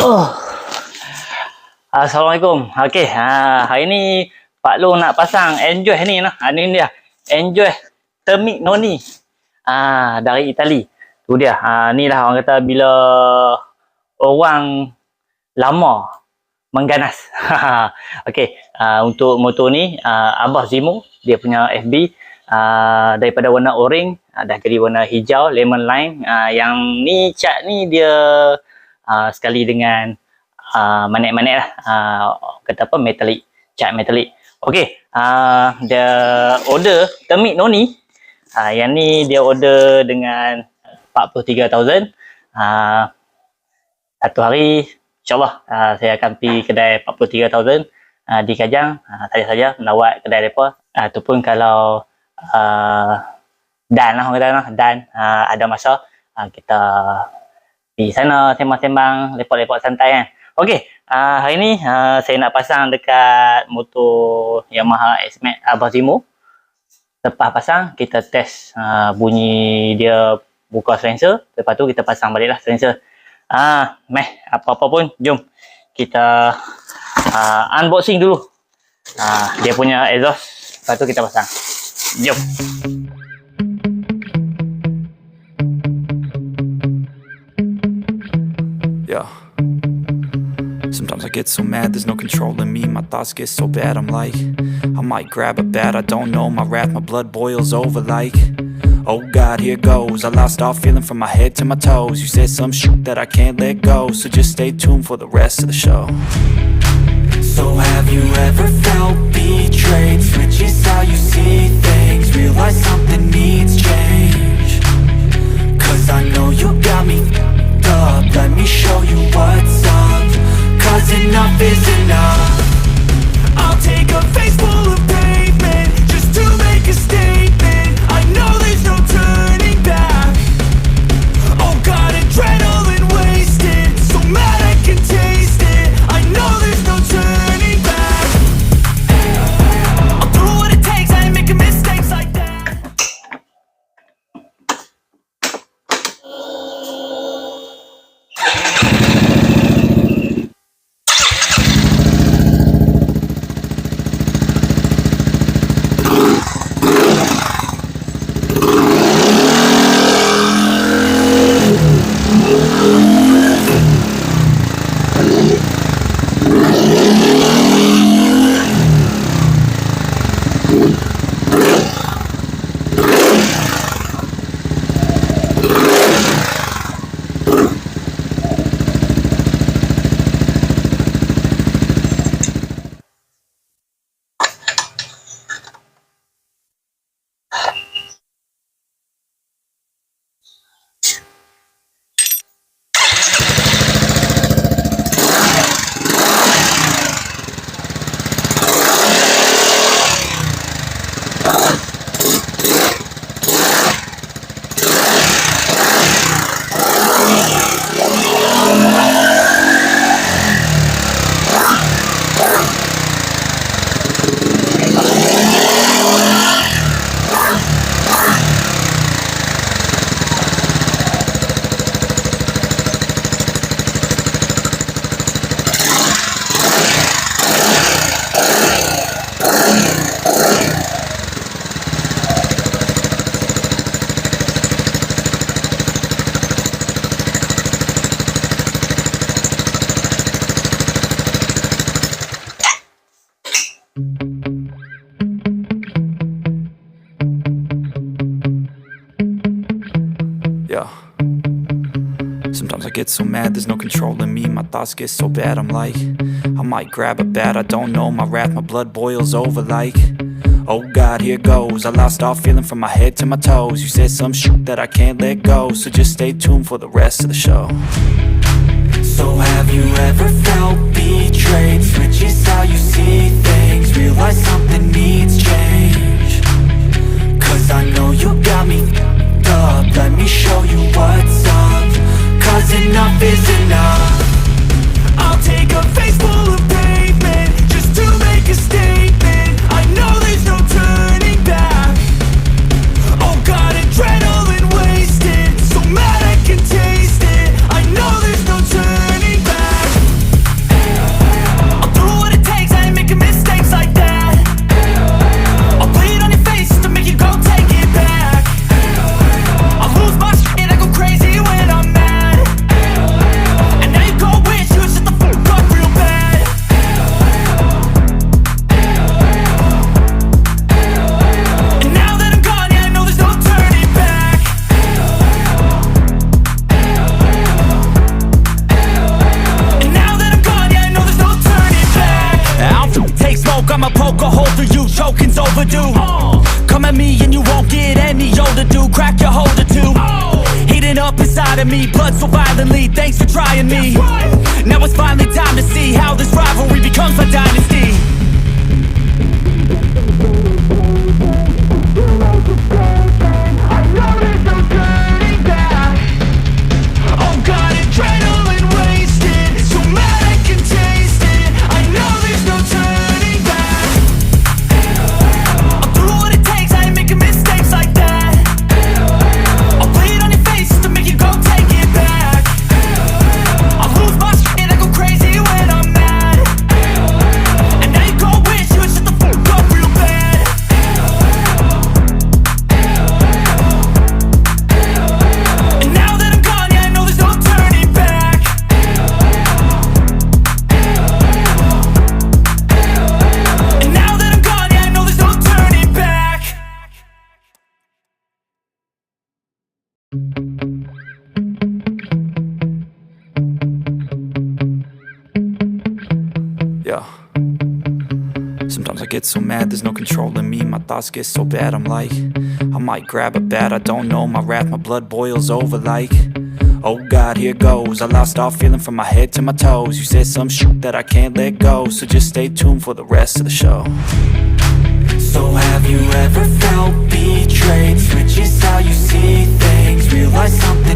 Oh, Assalamualaikum. Okey, hari ni PakLong nak pasang enjoy ni nah. Ni dia. Enjoy Termignoni. Dari Itali. Tu dia. Ni lah orang kata bila orang lama mengganas. Okey, untuk motor ni Abah Zimo dia punya FB daripada warna orange dah jadi warna hijau lemon lime. Yang ni cat ni dia sekali dengan manik-manik lah, kata apa, metalik, cat metalik. Okey, dia order Termignoni. Yang ni dia order dengan 43,000. Satu hari insyaAllah saya akan pergi kedai 43,000 di Kajang. Saja melawat kedai mereka, ataupun kalau dan lah orang kata lah, dan ada masa kita pergi sana sembang-sembang, lepak-lepak santai kan. Okey, hari ni saya nak pasang dekat motor Yamaha X-Max Abah Zimo. Lepas pasang, kita test bunyi dia buka silencer. Lepas tu kita pasang balik lah silencer. Apa-apa pun, jom kita unboxing dulu dia punya exhaust. Lepas tu kita pasang. Jom. Yeah. Sometimes I get so mad, there's no controlling me. My thoughts get so bad, I'm like, I might grab a bat, I don't know. My wrath, my blood boils over like, oh God, here goes. I lost all feeling from my head to my toes. You said some shit that I can't let go, so just stay tuned for the rest of the show. So have you ever felt betrayed? Switches how you see things, realize something needs change. Cause I know you got me up, let me show you what's up. Cause enough is enough. I'll take a face full of pavement just to make a statement. I know there's no turning back. Oh God, adrenaline wasted, so mad I can taste it. I know there's no turning back. I'll do what it takes, I ain't making mistakes like that. Yeah. Sometimes I get so mad, there's no controlling me. My thoughts get so bad, I'm like, I might grab a bat, I don't know. My wrath, my blood boils over like, oh God, here goes. I lost all feeling from my head to my toes. You said some shit that I can't let go, so just stay tuned for the rest of the show. So have you ever felt betrayed? Switches how you see things, realize something needs change. Cause I know you got me up, let me show you what's up. Cause enough is enough. I'll take a face full of pavement just to make a statement. I know there's no turning back. Oh God, adrenaline wasted, so mad I can taste it. I know there's no turning back. inside of me, blood so violently, thanks for trying me. Now it's finally time to see how this rivalry becomes my dynasty. I know there's no turning back. Oh God, adrenaline wasted, so mad I can taste it. I know there's no turning back. I'll do what it takes, I ain't making mistakes like that. I'll play it on your face to make you go take it back. I'll lose my shit, I go crazy when I'm mad. And now you go wish you would shut the fuck up real bad. And now that I'm gone, yeah, I know there's no turning back. And now that I'm gone, yeah, I know there's no turning back. Yeah. Sometimes I get so mad, there's no controlling me. My thoughts get so bad, I'm like, I might grab a bat, I don't know. My wrath, my blood boils over like, oh God, here goes. I lost all feeling from my head to my toes. You said some shit that I can't let go, so just stay tuned for the rest of the show. So have you ever felt betrayed? Switches how you see things, realize something